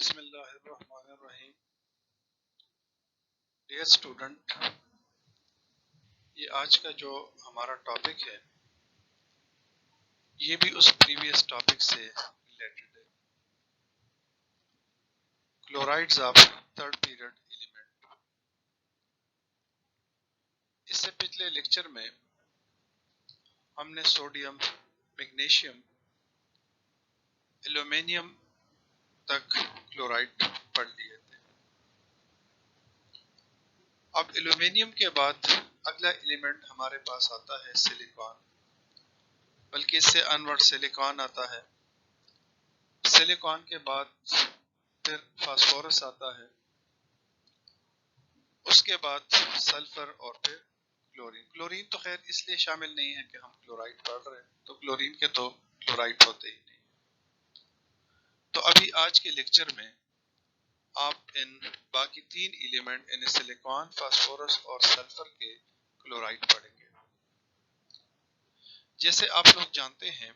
بسم اللہ الرحمن الرحیم. ڈیئر اسٹوڈنٹ، یہ آج کا جو ہمارا ٹاپک ہے یہ بھی اس پریویس ٹاپک سے ریلیٹڈ ہے. کلورائڈز آف تھرڈ پیریڈ ایلیمنٹ. اس سے پچھلے لیکچر میں ہم نے سوڈیم، میگنیشیم، ایلومینیم تک کلورائڈ پڑھ لیے تھے. اب ایلومینیم کے بعد اگلا ایلیمنٹ ہمارے پاس آتا ہے سلیکان، بلکہ اس سے انورڈ سلیکان آتا ہے. سلیکان کے بعد پھر فاسفورس آتا ہے، اس کے بعد سلفر اور پھر کلورین. کلورین تو خیر اس لیے شامل نہیں ہے کہ ہم کلورائڈ پڑھ رہے ہیں، تو کلورین کے تو کلورائڈ ہوتے ہی نہیں. تو ابھی آج کے لیکچر میں آپ ان باقی تین ایلیمنٹ یعنی سلیکان، فاسفورس اور سلفر کے کلورائڈ پڑھیں گے. جیسے آپ لوگ جانتے ہیں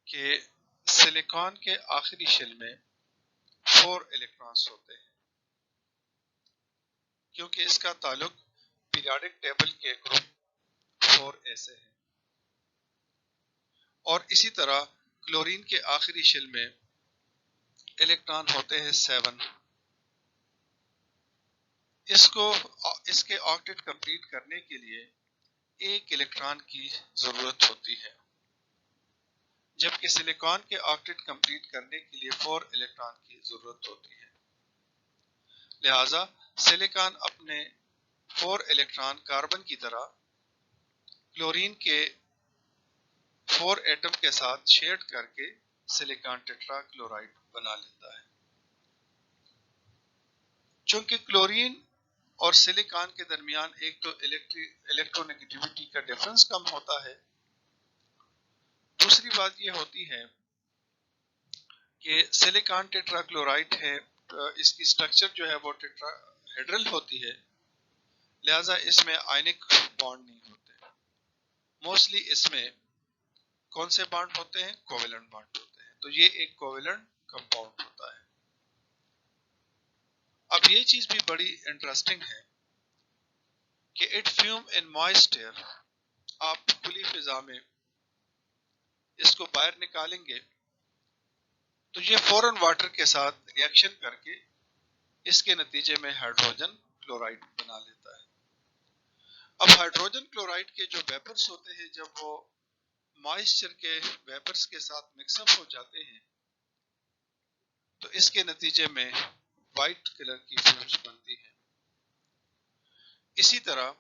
کہ سلیکان کے آخری شیل میں 4 الیکٹرانز ہوتے ہیں، کیونکہ اس کا تعلق پیریوڈک ٹیبل کے گروپ 4A سے ہے. اور اسی طرح کلورین کے آخری شیل میں الیکٹران ہوتے ہیں 7. اس کے آکٹیٹ کمپلیٹ کرنے کے لیے ایک الیکٹران کی ضرورت ہوتی ہے، جبکہ سلیکان کے آکٹیٹ کمپلیٹ کرنے کے لیے 4 الیکٹران کی ضرورت ہوتی ہے. لہذا سلیکان اپنے 4 الیکٹران کاربن کی طرح کلورین کے 4 ایٹم کے ساتھ شیئر کر کے سلیکان ٹیٹرا کلورائڈ بنا لیتا ہے. چونکہ کلورین اور سلیکان کے درمیان ایک تو الیکٹرونیگیٹیوٹی کا ڈفرنس کم ہوتا ہے، دوسری بات یہ ہوتی ہے کہ سلیکان ٹیٹرا کلورائڈ ہے، اس کی سٹرکچر جو ہے وہ ٹیٹرا ہیڈرل ہوتی ہے، لہذا اس میں آئنک بانڈ نہیں ہوتے. موسٹلی اس میں کون سے بانڈ ہوتے ہیں؟ کوویلنٹ بانڈ ہوتے ہیں. تو یہ ایک کوویلنٹ کمپاؤنڈ ہوتا ہے. اب یہ چیز بھی بڑی انٹرسٹنگ ہے کہ اٹ فیوم ان موئسٹ ایئر. آپ کھلی فضا میں اس کو باہر نکالیں گے تو یہ فوراً واٹر کے ساتھ ریئیکشن کر کے اس کے نتیجے میں ہائیڈروجن کلورائڈ بنا لیتا ہے. اب ہائیڈروجن کلورائڈ کے جو ویپرز ہوتے ہیں جب وہ مائسچر کے ویپرز کے ساتھ مکس اپ ہو جاتے ہیں تو اس کے نتیجے میں وائٹ کلر کی فلمز بنتی ہیں. اسی طرح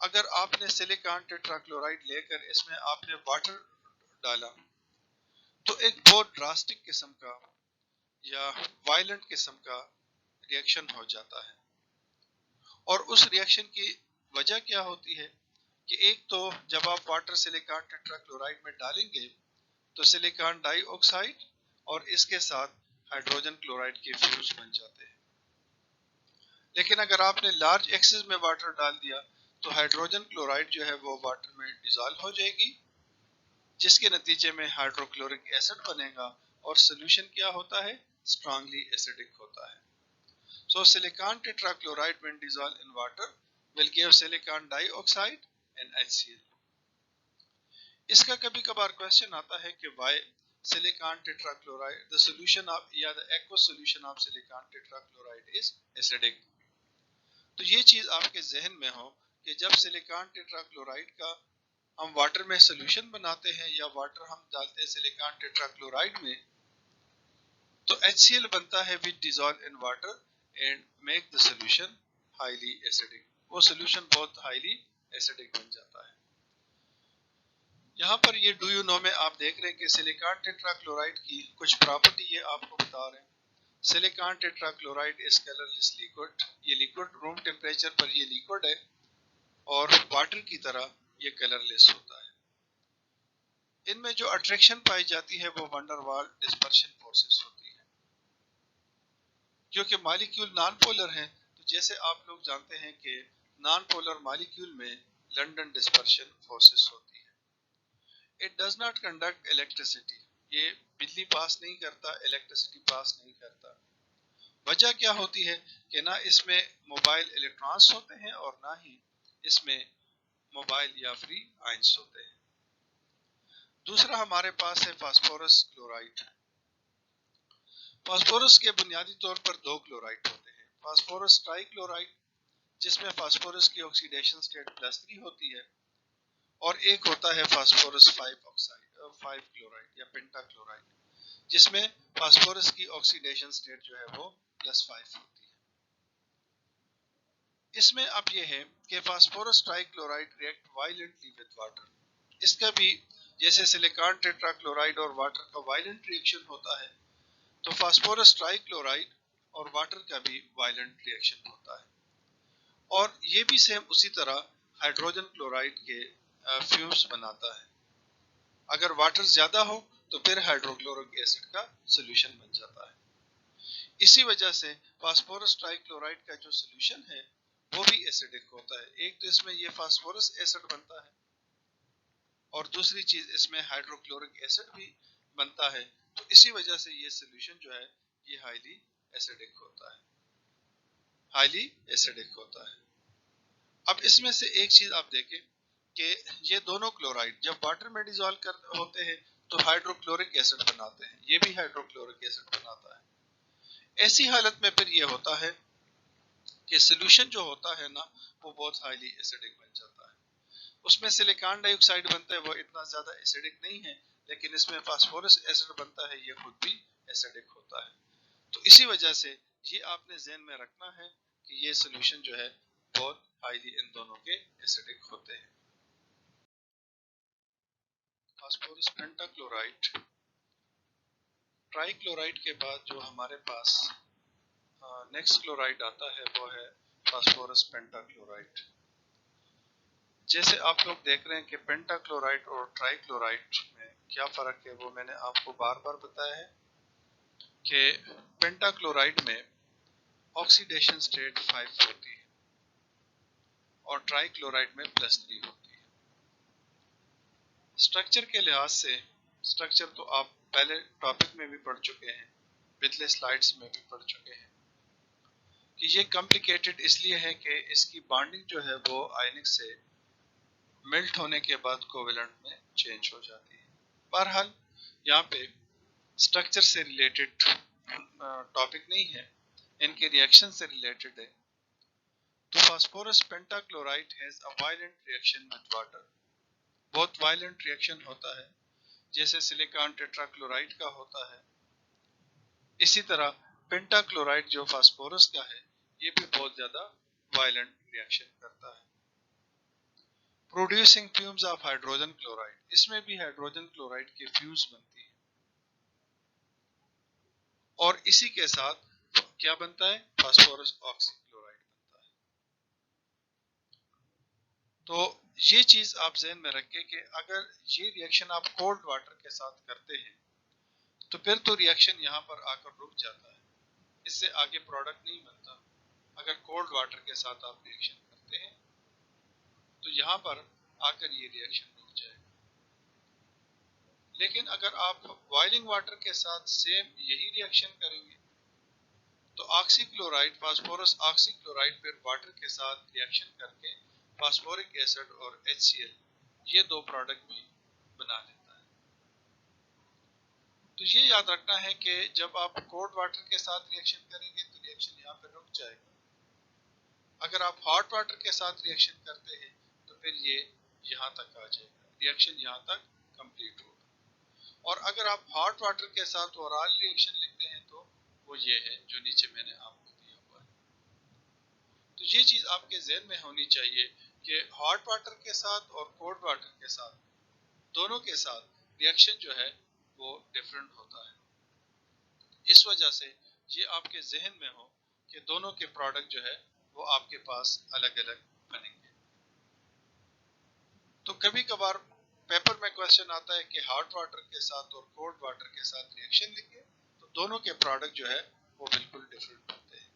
اگر آپ نے سلیکان ٹیٹرا کلورائڈ لے کر اس میں آپ نے واٹر ڈالا تو ایک بہت ڈراسٹک قسم کا یا وائلنٹ قسم کا ریئیکشن ہو جاتا ہے. اور اس ریئیکشن کی وجہ کیا ہوتی ہے کہ ایک تو جب آپ واٹر سلیکان ٹیٹرا کلورائڈ میں ڈالیں گے تو سلیکان ڈائی آکسائڈ اور اس کے ساتھ ہائیڈروجن کلورائڈ کے فیوز بن جاتے ہیں. لیکن اگر آپ نے لارج ایکسس میں واٹر ڈال دیا تو ہائیڈروجن کلورائڈ جو ہے وہ واٹر میں ڈیزالو ہو جائے گی، جس کے نتیجے میں ہائیڈروکلورک ایسڈ بنے گا اور سولوشن کیا ہوتا ہے؟ اسٹرانگلی ایسیڈک ہوتا ہے. So silicon tetrachloride when dissolved in water will give silicon dioxide and HCl. اس کا کبھی کبھار کوشچن آتا ہے کہ why silicon tetrachloride the solution of یا the aqueous solution of silicon tetrachloride is acidic. تو یہ چیز آپ کے ذہن میں ہو کہ جب سلیکان ٹیٹرا کلورائڈ کا ہم واٹر میں سولوشن بناتے ہیں یا واٹر ہم ڈالتے ہیں سلیکان ٹیٹرا کلورائڈ میں تو HCl بنتا ہے which dissolve in water and make the solution highly acidic. وہ solution بہت highly acidic بن جاتا ہے. یہاں پر یہ ڈو یو نو میں آپ دیکھ رہے ہیں کہ سلیکان ٹیٹرا کلورائڈ کی کچھ پراپرٹی یہ آپ کو بتا رہے ہیں. سلیکان ٹیٹرا کلورائڈ از کلرلیس لیکوڈ. یہ لیکوڈ روم ٹیمپریچر پر یہ لیکوڈ ہے اور واٹر کی طرح یہ کلرلیس ہوتا ہے. ان میں جو اٹریکشن پائی جاتی ہے وہ ونڈر وال ڈسپرشن فورسز ہوتی ہے. کیونکہ مالیکیول نان پولر ہیں تو جیسے آپ لوگ جانتے ہیں کہ نان پولر مالیکیول میں لنڈن ڈسپرشن فورسز ہوتی ہے. It does not conduct electricity. یہ بجلی پاس نہیں کرتا، الیکٹریسٹی پاس نہیں کرتا۔ وجہ کیا ہوتی ہے کہ نہ اس میں موبائل الیکٹرانس ہوتے ہیں اور نہ ہی اس میں موبائل یا فری آئنس ہوتے ہیں۔ دوسرا ہمارے پاس ہے فاسفورس کلورائڈ۔ فاسفورس کے بنیادی طور پر دو کلورائڈ ہوتے ہیں، فاسفورس ٹرائی کلورائڈ جس میں فاسفورس کی آکسیڈیشن سٹیٹ +3 ہوتی ہے، اور ایک ہوتا ہے فاسفورس 5 کلورائڈ یا پینٹا کلورائڈ جس میں فاسفورس کی آکسیڈیشن سٹیٹ جو ہے وہ +5 ہوتی ہے۔ اس میں اب یہ ہے کہ phosphorus trichloride react violently with water, اس کا بھی جیسے سلیکان ٹیٹرا کلورائڈ اور واٹر کا وائلنٹ ریئیکشن ہوتا ہے، تو فاسفورس ٹرائی کلورائڈ اور واٹر کا بھی وائلنٹ ریئیکشن ہوتا ہے۔ اور یہ بھی سیم اسی طرح ہائیڈروجن کلورائڈ کے فیومز بناتا ہے۔ اگر واٹر زیادہ ہو تو پھر ہائیڈروکلورک ایسڈ کا سولوشن بن جاتا ہے۔ اسی وجہ سے فاسفورس ٹرائی کلورائڈ کا جو سولوشن ہے وہ بھی ایسیڈک ہوتا ہے۔ ایک تو اس میں یہ فاسفورس ایسڈ بنتا ہے اور دوسری چیز اس میں ہائیڈروکلورک ایسڈ بھی بنتا ہے، تو اسی وجہ سے یہ سولوشن جو ہے یہ ہائیلی ایسیڈک ہوتا ہے، ہائیلی ایسیڈک ہوتا ہے۔ اب اس میں سے ایک چیز آپ دیکھیں کہ یہ دونوں کلورائڈ جب واٹر میں ڈیزالو ہوتے ہیں تو ہائیڈروکلورک ایسڈ بناتے ہیں، یہ بھی ہائیڈروکلورک ایسڈ بناتا ہے۔ ایسی حالت میں پھر یہ ہوتا ہے کہ سولوشن جو ہوتا ہے نا وہ بہت ہائیلی ایسیڈک بن جاتا ہے۔ اس میں سلیکان ڈائی آکسائڈ بنتا ہے، وہ اتنا زیادہ ایسیڈک نہیں ہے، لیکن اس میں فاسفورس ایسڈ بنتا ہے، یہ خود بھی ایسیڈک ہوتا ہے۔ تو اسی وجہ سے یہ آپ نے ذہن میں رکھنا ہے کہ یہ سولوشن جو ہے بہت ہائیلی ان دونوں کے ایسیڈک ہوتے ہیں۔ فاسفورس پینٹا کلورائڈ ٹرائی کلورائڈ کے بعد جو ہمارے پاس نیکسٹ کلورائڈ آتا ہے وہ ہے فاسفورس پینٹا کلورائڈ۔ جیسے آپ لوگ دیکھ رہے ہیں کہ پینٹا کلورائڈ اور ٹرائی کلورائڈ میں کیا فرق ہے، وہ میں نے آپ کو بار بار بتایا ہے کہ پینٹا کلورائڈ میں آکسیڈیشن سٹیٹ 5 ہوتی ہے اور ٹرائی کلورائڈ میں +3 ہوتی ہے۔ سٹرکچر کے لحاظ سے سٹرکچر تو آپ پہلے ٹاپک میں بھی پڑھ چکے ہیں، پچھلے سلائیڈز میں بھی پڑھ چکے ہیں کہ یہ کمپلیکیٹڈ اس لیے ہے کہ اس کی بانڈنگ جو ہے وہ آئنک سے ملٹ ہونے کے بعد کوویلنٹ میں چینج ہو جاتی ہے۔ بہرحال یہاں پہ سٹرکچر سے ریلیٹڈ ٹاپک نہیں ہے، ان کے ریئیکشن سے ریلیٹڈ ہے۔ تو phosphorus pentachloride has a violent reaction with water, بہت وائلنٹ ریئیکشن ہوتا ہے جیسے سلیکان ٹیٹرا کلورائڈ کا ہوتا ہے۔ اسی طرح پینٹا کلورائڈ جو فاسفورس کا ہے یہ بھی بہت زیادہ وائلنٹ ریئیکشن کرتا ہے۔ Producing fumes of hydrogen chloride, اس میں بھی ہائیڈروجن کلورائڈ کی فیوز بنتی ہے اور اسی کے ساتھ کیا بنتا ہے، فاسفورس آکسی کلورائڈ بنتا ہے۔ تو یہ چیز آپ ذہن میں رکھیں کہ اگر یہ ریئیکشن آپ کولڈ واٹر کے ساتھ کرتے ہیں تو پھر تو ریئیکشن یہاں پر آ کر رک جاتا ہے، اس سے آگے پروڈکٹ نہیں بنتا۔ اگر کولڈ واٹر کے ساتھ آپ ریئیکشن کرتے ہیں تو یہاں پر آ کر یہ ریئیکشن رک جائے گا، لیکن اگر آپ بوائلنگ واٹر کے ساتھ سیم یہی ریئیکشن کریں گے تو آکسی کلورائڈ فاسفورس آکسی کلورائڈ پھر واٹر کے ساتھ ریئیکشن کر کے فاسفورک ایسڈ اور HCl یہ دو پروڈکٹ بھی بنا لیتا ہے۔ تو یہ یاد رکھنا ہے کہ جب آپ کولڈ واٹر کے ساتھ ریئیکشن کریں گے تو ریئیکشن یہاں پہ رک جائے گا، اگر آپ ہاٹ واٹر کے ساتھ ریئیکشن کرتے ہیں تو پھر یہ یہاں تک آ جائے گا، ریئیکشن یہاں تک کمپلیٹ ہوگا۔ اور اگر آپ ہاٹ واٹر کے ساتھ اورال ریئیکشن لکھتے ہیں تو وہ یہ ہے جو نیچے میں نے آپ کو دیا ہوا ہے۔ تو یہ چیز آپ کے ذہن میں ہونی چاہیے کہ ہاٹ واٹر کے ساتھ اور کولڈ واٹر کے ساتھ دونوں کے ساتھ ریئیکشن جو ہے وہ ڈیفرنٹ ہوتا ہے۔ اس وجہ سے یہ آپ کے ذہن میں ہو کہ دونوں کے پروڈکٹ جو ہے وہ آپ کے پاس الگ الگ بنیں گے۔ تو کبھی کبھار پیپر میں کوشچن آتا ہے کہ ہاٹ واٹر کے ساتھ اور کولڈ واٹر کے ساتھ ریئیکشن لکھیں، تو دونوں کے پروڈکٹ جو ہے وہ بالکل ڈیفرنٹ ہوتے ہیں۔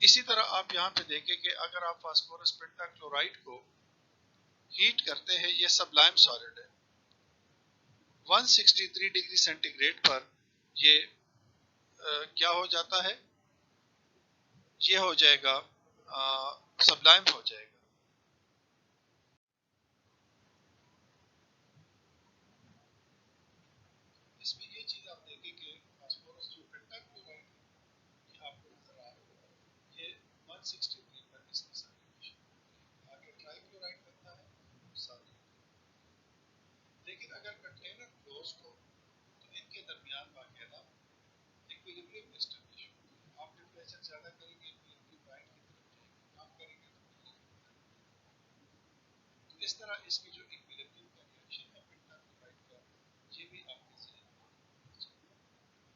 اسی طرح آپ یہاں پہ دیکھیں کہ اگر آپ فاسفورس پینٹا کلورائڈ کو ہیٹ کرتے ہیں، یہ سبلائم سالڈ ہے، 163 ڈگری سینٹی گریڈ پر یہ کیا ہو جاتا ہے؟ یہ ہو جائے گا سبلائم ہو جائے گا. اس میں یہ چیز آپ دیکھیں کہ فاسفورس جو پینٹا کلورائڈ ہے یہ آپ کو نظر آ رہا ہے، یہ 163 پر اس کی سیپریشن آگے ٹرائی کلورائڈ بنتا ہے ساتھ. لیکن اگر کنٹینر کلوز ہو تو ان کے درمیان باقاعدہ ایکویلبریم اسٹیبلش ہوتا ہے. آپ ٹمپریچر زیادہ کریں گے ایکویلبریم رائٹ کی طرف جائے گی، کم کریں گے تو اس طرح اس کی جو ایکویلبریم کا ریئیکشن ہے پینٹا کلورائڈ کا یہ بھی آپ کے ذہن میں ہونا چاہیے.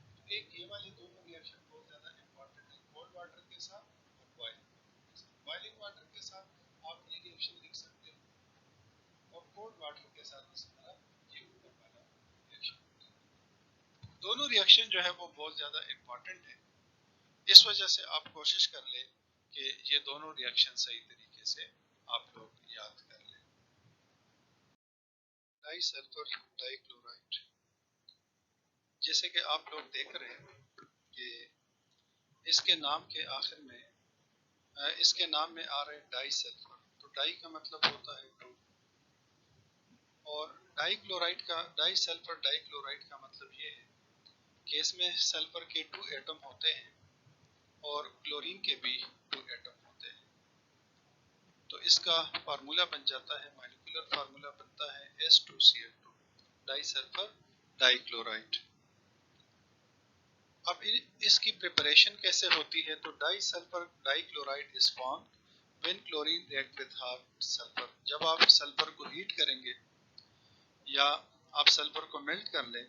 تو ایک یہ والے دونوں ریئیکشن بہت زیادہ امپورٹنٹ ہے کولڈ واٹر کے ساتھ اور بوائلنگ واٹر کے ساتھ. بوائلنگ واٹر کے ساتھ آپ یہ ریئیکشن لکھ سکتے ہیں اور کولڈ واٹر کے ساتھ اس طرح یہ اوپر والا ریئیکشن. دونوں ریئیکشن جو ہے وہ بہت زیادہ امپورٹنٹ ہے. اس وجہ سے آپ کوشش کر لیں کہ یہ دونوں ریئیکشن صحیح طریقے سے آپ لوگ یاد کر لیں. ڈائی سلفر ڈائی کلورائڈ، جیسے کہ آپ لوگ دیکھ رہے ہیں کہ اس کے نام کے آخر میں اس کے نام میں آ رہا ہے ڈائی سلفر. تو ڈائی کا مطلب ہوتا ہے ٹو، اور ڈائی کلورائڈ کا ڈائی سلفر ڈائی کلورائڈ کا مطلب یہ ہے کہ اس میں سلفر کے 2 ایٹم ہوتے ہیں اور کلورین کے بھی 2 ایٹم ہوتے ہیں. تو اس کا فارمولا بن جاتا ہے، مالیکولر فارمولا بنتا ہے S2Cl2 ڈائی سلفر ڈائی کلورائڈ. اب اس کی پریپریشن کیسے ہوتی ہے؟ تو disulphur dichloride is formed when chlorine react with hot sulfur. جب آپ سلفر کو ہیٹ کریں گے یا آپ سلفر کو میلٹ کر لیں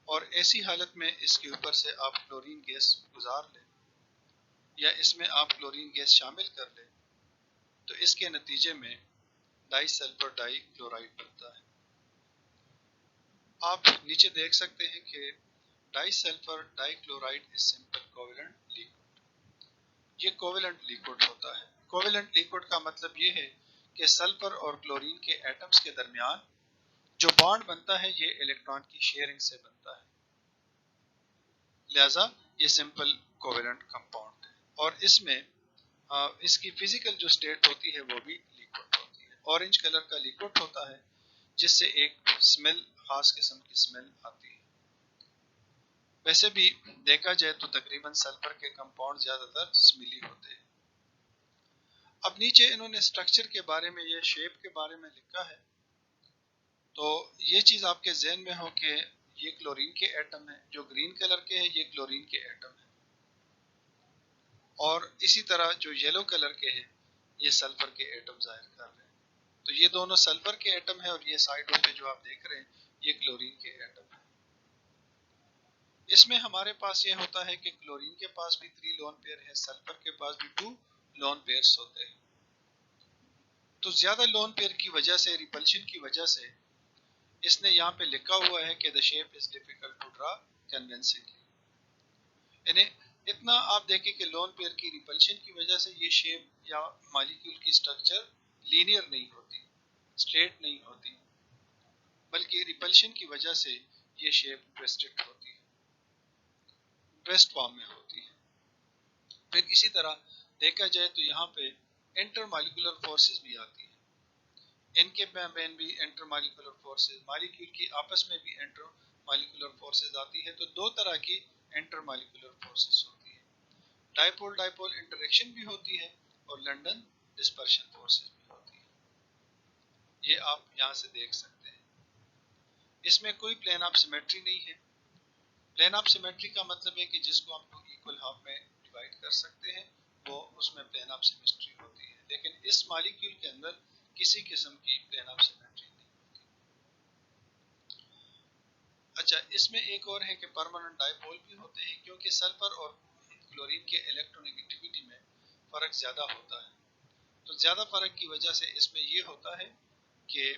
اور ایسی حالت میں اس کے اوپر سے آپ کلورین گیس گزار لیں یا اس میں آپ کلورین گیس شامل کر لیں تو اس کے نتیجے میں ڈائی سلفر ڈائی کلورائڈ بنتا ہے. آپ نیچے دیکھ سکتے ہیں کہ disulphur dichloride is simple covalent liquid. یہ کوویلنٹ لیکوڈ ہوتا ہے. کوویلنٹ لیکوڈ کا مطلب یہ ہے کہ سلفر اور کلورین کے ایٹمز کے درمیان جو بانڈ بنتا ہے یہ الیکٹران کی شیئرنگ سے بنتا ہے، لہذا یہ سمپل کوویلنٹ کمپاؤنڈ ہے. اور اس میں اس کی فزیکل جو سٹیٹ ہوتی ہے وہ بھی لیکوڈ ہوتی ہے. اورنج کلر کا لیکوڈ ہوتا ہے جس سے ایک سمیل، خاص قسم کی سمیل آتی ہے. ویسے بھی دیکھا جائے تو تقریباً سلفر کے کمپاؤنڈ زیادہ تر سمیلی ہوتے ہیں. اب نیچے انہوں نے سٹرکچر کے بارے میں، یہ شیپ کے بارے میں لکھا ہے، تو یہ چیز آپ کے ذہن میں ہو کہ یہ کلورین کے ایٹم ہیں، جو گرین کلر کے ہیں یہ کلورین کے ایٹم ہیں، اور اسی طرح جو یلو کلر کے ہیں یہ سلفر کے ایٹم ظاہر کر رہے ہیں. تو یہ دونوں سلفر کے ایٹم ہیں اور یہ سائڈوں پہ جو آپ دیکھ رہے ہیں یہ کلورین کے ایٹم ہیں. اس میں ہمارے پاس یہ ہوتا ہے کہ کلورین کے پاس بھی 3 لون پیئر ہے، سلفر کے پاس بھی 2 لون پیئرز ہوتے ہیں. تو زیادہ لون پیئر کی وجہ سے، ریپلشن کی وجہ سے اس نے یہاں پہ لکھا ہوا ہے کہ the shape is difficult to draw convincingly. یعنی اتنا آپ دیکھیں کہ لون پیئر کی ریپلشن کی وجہ سے یہ شیپ یا مالیکیول کی سٹرکچر لینئر نہیں ہوتی، سٹریٹ نہیں ہوتی، بلکہ ریپلشن کی وجہ سے یہ شیپ ٹویسٹڈ ہوتی ہے، ٹویسٹ فارم میں ہوتی ہے. پھر اسی طرح دیکھا جائے تو یہاں پہ انٹر مالیکولر فورسز بھی آتی ہیں. ان کے مابین بھی انٹر مالیکولر فورسز، مالیکیول کی آپس میں بھی انٹر مالیکولر فورسز آتی ہے. تو 2 طرح کی انٹر مالیکولر فورسز ہوتی ہے، ڈائپول ڈائپول انٹریکشن بھی ہوتی ہے اور لنڈن ڈسپرشن فورسز بھی ہوتی ہے. یہ آپ یہاں سے دیکھ سکتے ہیں. اس میں کوئی پلین آف سیمیٹری نہیں ہے. پلین آف سیمیٹری کا مطلب ہے کہ جس کو ہم لوگ ایکول ہاف میں ڈیوائڈ کر سکتے ہیں وہ اس میں پلین آف سیمیٹری ہوتی ہے، لیکن اس مالیکیول کے اندر کسی قسم کی پلین آف سیمیٹری نہیں ہوتی. اچھا، اس میں ایک اور ہے کہ پرماننٹ ڈائپول بھی ہوتے ہیں، کیونکہ سلفر اور کلورین کے الیکٹرونیگیٹیوٹی میں فرق زیادہ ہوتا ہے. تو زیادہ فرق کی وجہ سے اس میں یہ ہوتا ہے کہ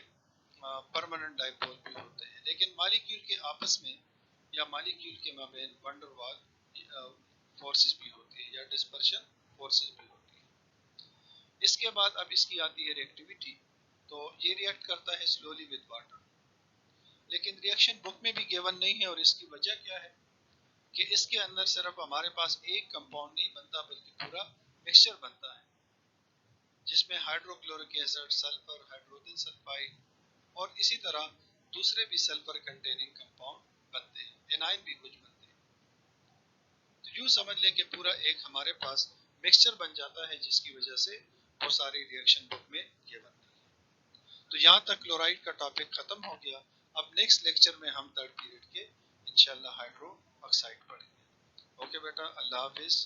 پرماننٹ ڈائپول بھی ہوتے ہیں، لیکن مالیکیول کے آپس میں یا مالیکیول کے مابین ونڈر وال فورسز بھی ہوتی ہے یا ڈسپرشن فورسز بھی ہوتی ہے. اس کے بعد اب اس کی آتی ہے ریئیکٹیویٹی. تو یہ ریئیکٹ کرتا ہے سلولی ود واٹر. لیکن ریئیکشن بک میں بھی گیون نہیں ہے، اور اس کی وجہ کیا ہے کہ اس کے اندر صرف ہمارے پاس ایک کمپاؤنڈ نہیں بنتا بلکہ پورا مکسچر بنتا ہے، جس میں hydrochloric acid, sulphur, hydrogen sulphide اور اسی طرح دوسرے بھی سلفر کنٹیننگ کمپاؤنڈ بنتے ہیں، اینائن بھی کچھ بنتے ہیں۔ تو یوں سمجھ لیں کہ پورا ایک ہمارے پاس مکسچر بن جاتا ہے، جس کی وجہ سے وہ ساری ریئیکشن بک میں یہ بنتی ہے۔ تو یہاں تک کلورائڈ کا ٹاپک ختم ہو گیا۔ اب نیکسٹ لیکچر میں ہم تھرڈ پیریڈ کے انشاءاللہ ہائیڈرو آکسائڈ پڑھیں گے۔ اوکے بیٹا، اللہ حافظ۔